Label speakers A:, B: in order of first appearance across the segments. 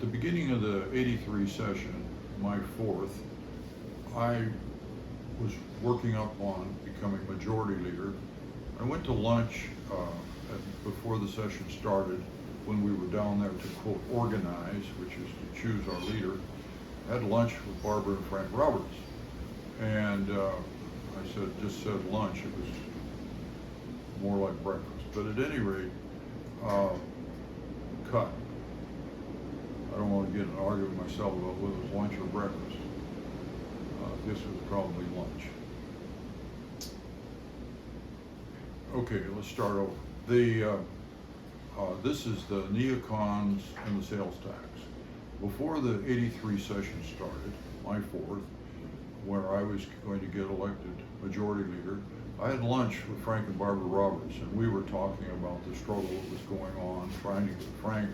A: the beginning of the '83 session, my fourth, I was working up on becoming majority leader. I went to lunch before the session started when we were down there to quote organize, which is to choose our leader. I had lunch with Barbara and Frank Roberts, and I just said lunch. It was more like breakfast, but at any rate, cut. I don't want to get in an argument with myself about whether it was lunch or breakfast. This was probably lunch. Okay, let's start over. This is the neocons and the sales tax. Before the '83 session started, my fourth, where I was going to get elected majority leader, I had lunch with Frank and Barbara Roberts, and we were talking about the struggle that was going on, trying to get Frank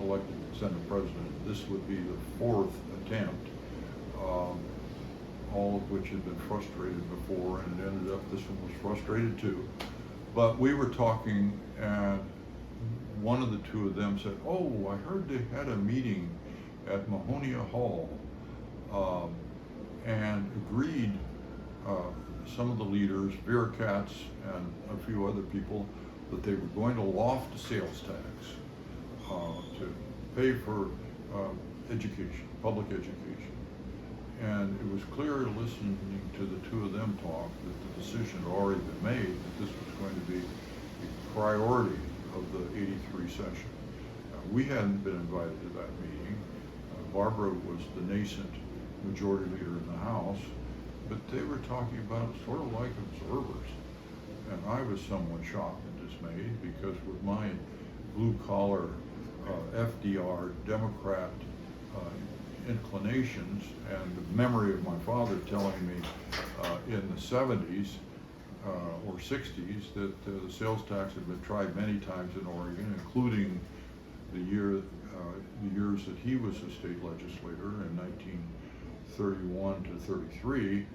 A: elected Senate president. This would be the fourth attempt, all of which had been frustrated before, and it ended up this one was frustrated too. But we were talking, and one of the two of them said, "Oh, I heard they had a meeting at Mahonia Hall and agreed, some of the leaders, Vera Katz and a few other people, that they were going to loft the sales tax to pay for education, public education." And it was clear listening to the two of them talk that the decision had already been made that this was going to be a priority of the '83 session. We hadn't been invited to that meeting. Barbara was the nascent majority leader in the House, but they were talking about it sort of like observers. And I was somewhat shocked and dismayed because with my blue-collar FDR Democrat inclinations and the memory of my father telling me in the '70s or '60s that the sales tax had been tried many times in Oregon, including the years that he was a state legislator in 1931 to 33,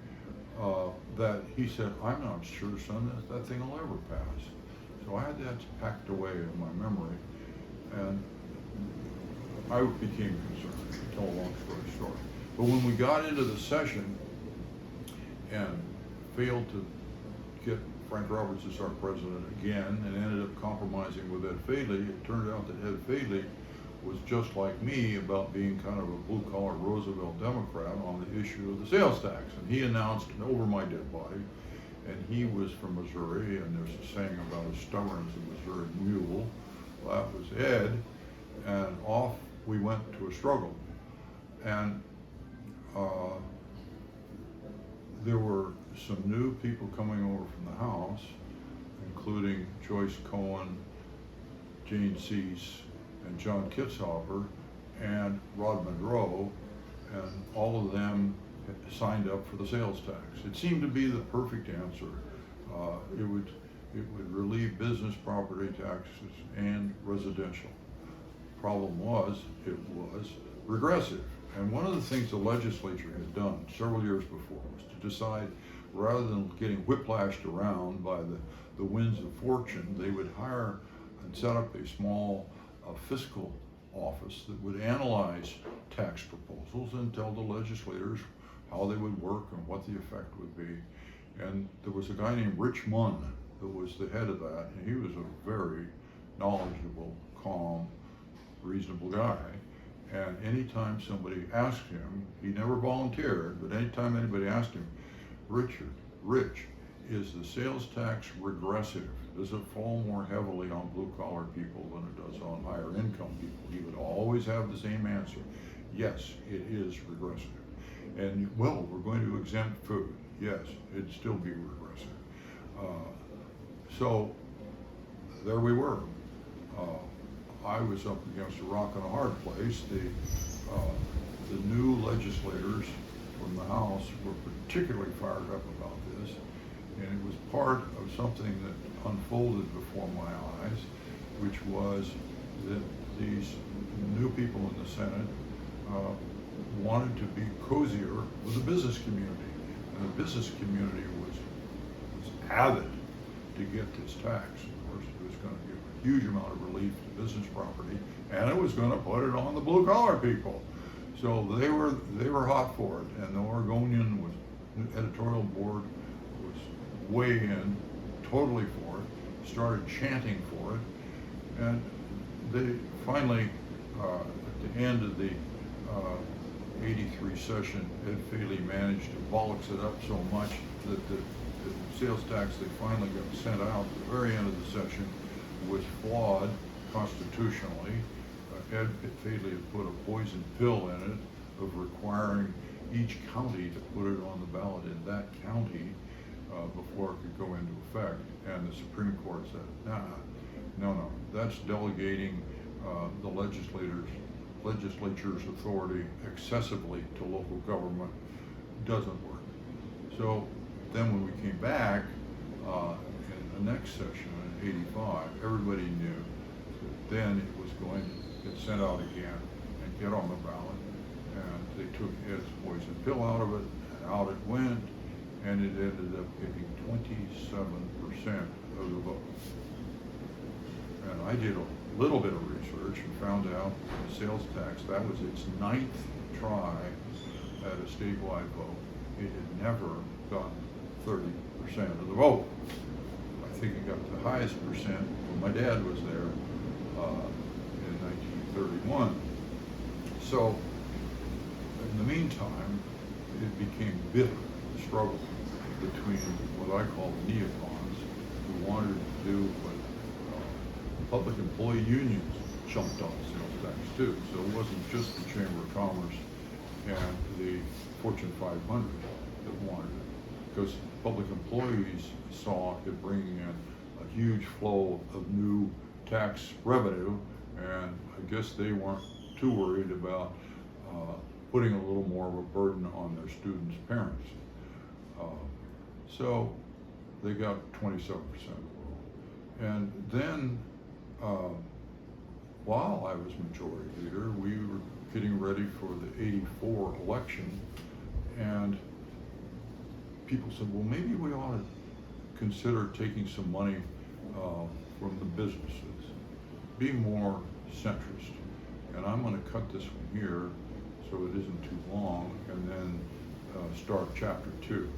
A: that he said, "I'm not sure, son, that thing will ever pass." So I had that packed away in my memory, and I became concerned, to tell a long story short. But when we got into the session and failed to get Frank Roberts as our president again and ended up compromising with Ed Fadley, it turned out that Ed Fadley was just like me about being kind of a blue-collar Roosevelt Democrat on the issue of the sales tax. And he announced over my dead body, and he was from Missouri, and there's a saying about as stubborn as a Missouri mule. Well, that was Ed, and off we went to a struggle. And there were some new people coming over from the House, including Joyce Cohen, Jane Cease, and John Kitzhaber, and Rod Monroe, and all of them signed up for the sales tax. It seemed to be the perfect answer. It would relieve business property taxes and residential. Problem was, it was regressive. And one of the things the legislature had done several years before was to decide, rather than getting whiplashed around by the winds of fortune, they would hire and set up a small fiscal office that would analyze tax proposals and tell the legislators how they would work and what the effect would be. And there was a guy named Rich Munn who was the head of that, and he was a very knowledgeable, calm, reasonable guy. And anytime somebody asked him, he never volunteered, but anytime anybody asked him, "Rich, is the sales tax regressive? Does it fall more heavily on blue-collar people than it does on higher income people?" He would always have the same answer: "Yes, it is regressive." And, "Well, we're going to exempt food." Yes, it'd still be regressive. So there we were. I was up against a rock and a hard place. The new legislators from the House were particularly fired up about this, and it was part of something that unfolded before my eyes, which was that these new people in the Senate wanted to be cozier with the business community, and the business community was avid to get this tax. Of course, it was going to give a huge amount of relief to business property and it was going to put it on the blue collar people. So they were hot for it, and the Oregonian editorial board was way in, totally for it, started chanting for it, and they finally, at the end of the 83 session, Ed Faley managed to bollocks it up so much that the sales tax they finally got sent out at the very end of the session was flawed constitutionally. Ed Faley had put a poison pill in it of requiring each county to put it on the ballot in that county before it could go into effect. And the Supreme Court said, no, that's delegating the legislature's authority excessively to local government. Doesn't work. So then when we came back in the next session in '85, everybody knew that then it was going to get sent out again and get on the ballot. And they took Ed's poison pill out of it, and out it went, and it ended up getting 27% of the vote. And I did a little bit of research and found out the sales tax, that was its 9th try at a statewide vote. It had never gotten 30% of the vote. I think it got the highest percent when my dad was there in 1931. So in the meantime, it became bitter, the struggle between what I call the neocons, who wanted to do what public employee unions jumped on sales tax too. So it wasn't just the Chamber of Commerce and the Fortune 500 that wanted it, because public employees saw it bringing in a huge flow of new tax revenue, and I guess they weren't too worried about putting a little more of a burden on their students' parents. So they got 27% of the vote. And then while I was majority leader, we were getting ready for the '84 election, and people said, well, maybe we ought to consider taking some money from the businesses, be more centrist. And I'm going to cut this one here so it isn't too long, and then start chapter 2.